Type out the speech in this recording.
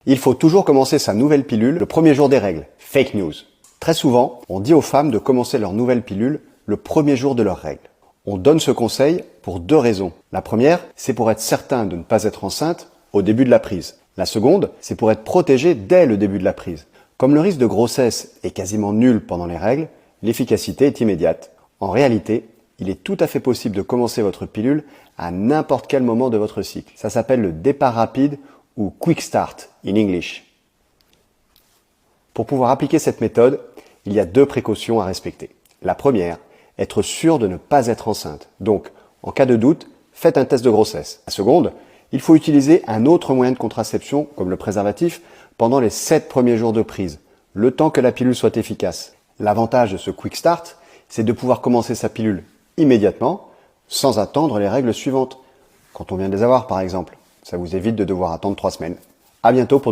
Il faut toujours commencer sa nouvelle pilule le premier jour des règles. Fake news. Très souvent, on dit aux femmes de commencer leur nouvelle pilule le premier jour de leurs règles. On donne ce conseil pour deux raisons. La première, c'est pour être certain de ne pas être enceinte au début de la prise. La seconde, c'est pour être protégé dès le début de la prise. Comme le risque de grossesse est quasiment nul pendant les règles, l'efficacité est immédiate. En réalité, il est tout à fait possible de commencer votre pilule à n'importe quel moment de votre cycle. Ça s'appelle le départ rapide ou quick start in English. Pour pouvoir appliquer cette méthode, il y a deux précautions à respecter. La première, être sûr de ne pas être enceinte. Donc, en cas de doute, faites un test de grossesse. La seconde, il faut utiliser un autre moyen de contraception, comme le préservatif, pendant les 7 premiers jours de prise, le temps que la pilule soit efficace. L'avantage de ce quick start, c'est de pouvoir commencer sa pilule immédiatement, sans attendre les règles suivantes. Quand on vient de les avoir, par exemple, ça vous évite de devoir attendre 3 semaines. À bientôt pour